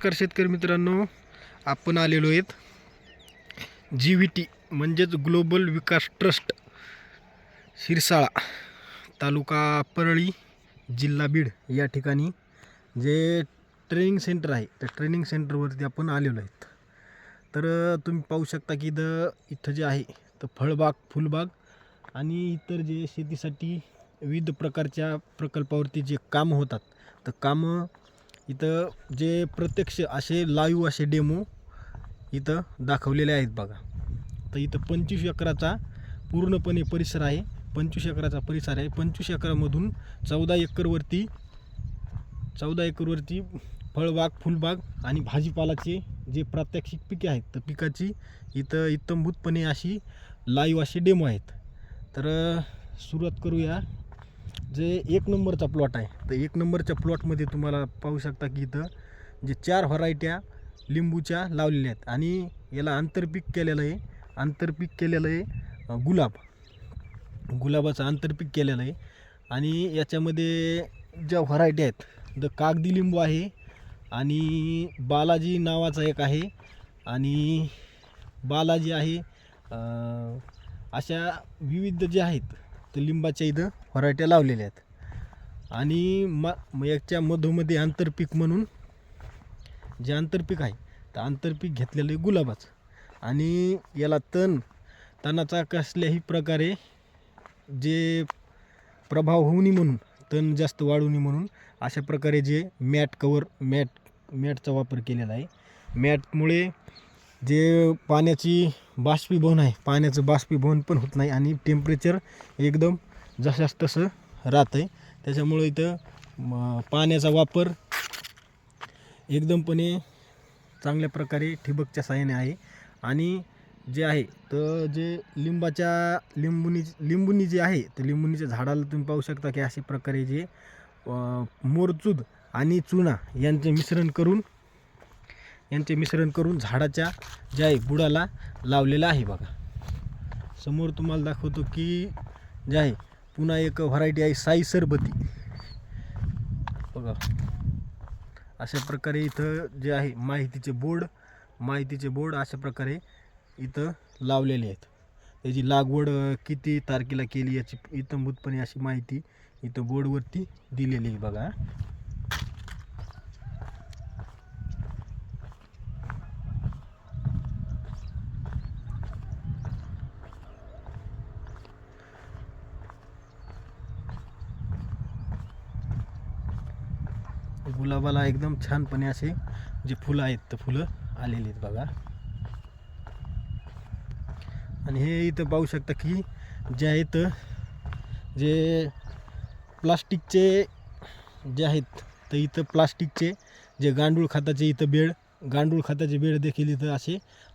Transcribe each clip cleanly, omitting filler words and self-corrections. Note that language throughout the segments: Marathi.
नमस्कार शेतकरी मित्रांनो, आपण आलेलो आहेत GVT म्हणजेच ग्लोबल विकास ट्रस्ट शिरसाळा, तालुका परळी, जिल्हा बीड या ठिकाणी जे ट्रेनिंग सेंटर आहे त्या ट्रेनिंग सेंटरवरती आपण आलेलो आहेत. तर तुम्ही पाहू शकता की इथं जे आहे तर फळबाग, फुलबाग आणि इतर जे शेतीसाठी विविध प्रकारच्या प्रकल्पावरती जे कामं होतात तर कामं इथं जे प्रत्यक्ष असे लाईव्ह असे डेमो इथं दाखवलेले आहेत बघा. तर इथं 25 एकराचा पूर्णपणे परिसर आहे. 25 एकराचा परिसर आहे. 25 एकरामधून 14 एकरवरती फळबाग, फुलबाग आणि भाजीपालाचे जे प्रात्यक्षिक पिके आहेत तर पिकाची इथं इत्थंभूतपणे अशी लाईव्ह असे डेमो आहेत. तर सुरुवात करूया. जे 1 नंबरचा प्लॉट आहे तर 1 नंबरच्या प्लॉटमध्ये तुम्हाला पाहू शकता की इथं जे 4 व्हरायट्या लिंबूच्या लावलेल्या आहेत आणि याला आंतरपीक केलेलं आहे गुलाबाचं आंतरपीक केलेलं आहे. आणि याच्यामध्ये ज्या व्हरायटी आहेत द कागदी लिंबू आहे आणि बालाजी नावाचा एक आहे आणि बालाजी आहे. अशा विविध जे आहेत तर लिंबाच्या इथं व्हरायट्या लावलेल्या आहेत. आणि याच्या मधोमध्ये आंतरपीक म्हणून जे आंतरपीक आहे तर आंतरपीक घेतलेलं आहे गुलाबाचं. आणि याला तणाचा कसल्याही प्रकारे जे प्रभाव होऊ नये म्हणून, तण जास्त वाढू नये म्हणून अशा प्रकारे जे मॅटचा वापर केलेला आहे. मॅटमुळे जे पाण्याचं बाष्पीभवन पण होत नाही आणि टेम्परेचर एकदम जशास तसं राहतं आहे. त्याच्यामुळं इथं पाण्याचा वापर एकदमपणे चांगल्या प्रकारे ठिबकच्या साहाय्याने आहे. आणि जे आहे तर जे लिंबुनी जे आहे तर लिंबुनीच्या झाडाला तुम्ही पाहू शकता की अशा प्रकारे जे मोरचूद आणि चुना यांचे मिश्रण करून झाडाच्या जे आहे बुडाला लावलेलं आहे बघा. समोर तुम्हाला दाखवतो की जे आहे पुन्हा एक व्हरायटी आहे साई सरबती बघा. अशा प्रकारे इथं जे आहे माहितीचे बोर्ड अशा प्रकारे इथं लावलेले आहेत. त्याची लागवड किती तारखेला केली याची इत्थंभूतपणे अशी माहिती इथं बोर्डवरती दिलेली आहे बघा. गुलाबाला एकदम छानपणे असे जे फुलं आहेत तर फुलं आलेली आहेत बघा. आणि हे इथं पाहू शकता की जे आहेत जे प्लास्टिकचे जे आहेत तर इथं प्लास्टिकचे जे गांडूळ खताचे बेड देखील इथं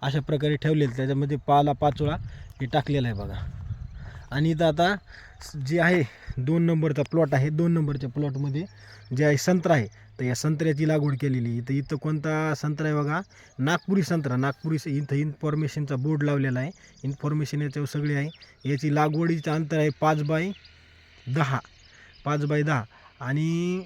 अशा प्रकारे ठेवलेले. त्याच्यामध्ये पाचोळा हे टाकलेला आहे बघा. आणि इथं आता जे आहे 2 नंबरचा प्लॉट आहे. 2 नंबरच्या प्लॉटमध्ये जे आहे संत्रा आहे तर या संत्र्याची लागवड केलेली आहे. तर इथं कोणता संत्रा आहे बघा, नागपुरी इथं इन्फॉर्मेशनचा बोर्ड लावलेला आहे. इन्फॉर्मेशन याच्यावर सगळे आहे. याची लागवडीचं अंतर आहे 5 बाय 10 आणि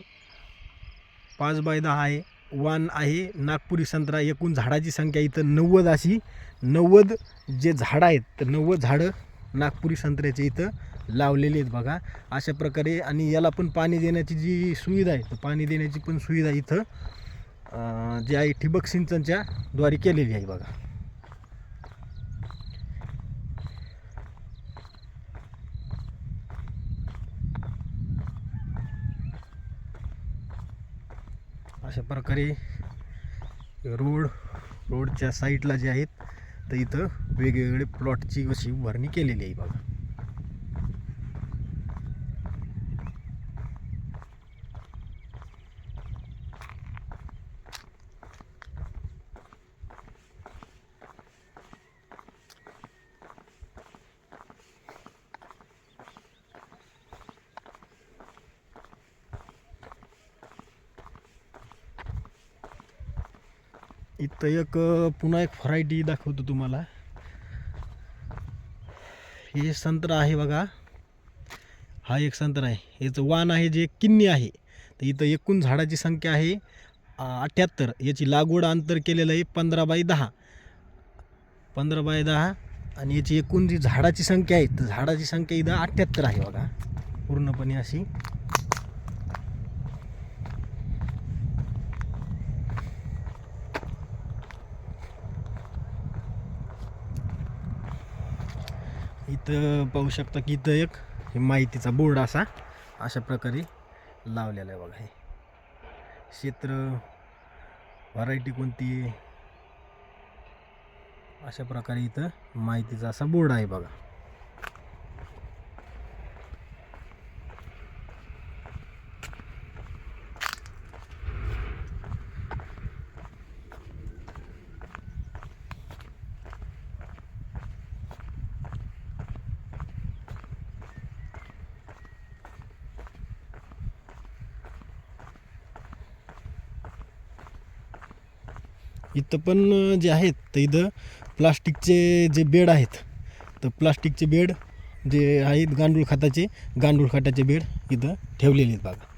5 बाय 10 आहे. वाण आहे नागपुरी संत्रा. एकूण झाडाची संख्या इथं 90 जे झाडं आहेत तर 90 झाडं नागपुरी संत्र्याचे इथं लावलेले आहेत बघा. अशा प्रकारे आणि याला पण पाणी देण्याची जी सुविधा आहे तर पाणी देण्याची पण सुविधा इथं जे आहे ठिबक सिंचनच्या द्वारे केलेली आहे बघा. अशा प्रकारे रोडच्या साईडला जे आहेत तर इथं वेगवेगळे प्लॉटची अशी उभारणी केलेली आहे बघा. इथं पुन्हा एक व्हरायटी दाखवतो तुम्हाला. हे संत्रा आहे बघा. हा एक संत्रा आहे. याचं वाण आहे जे किन्नी आहे. तर इथं एकूण झाडाची संख्या आहे 78. याची लागवड अंतर केलेलं आहे 15x10. 15x10. आणि याची एकूण जी झाडाची संख्या आहे तर झाडाची संख्या इथं 78 आहे बघा, पूर्णपणे अशी. इथं पाहू शकता की इथं एक माहितीचा बोर्ड अशा प्रकारे लावलेला आहे बघा. हे क्षेत्र, व्हरायटी कोणती, अशा प्रकारे इथं माहितीचा असा बोर्ड आहे बघा. इथं पण जे आहेत तर इथं प्लास्टिकचे जे बेड आहेत तर प्लास्टिकचे बेड जे आहेत गांडूळ खताचे बेड इथं ठेवलेले आहेत बघा.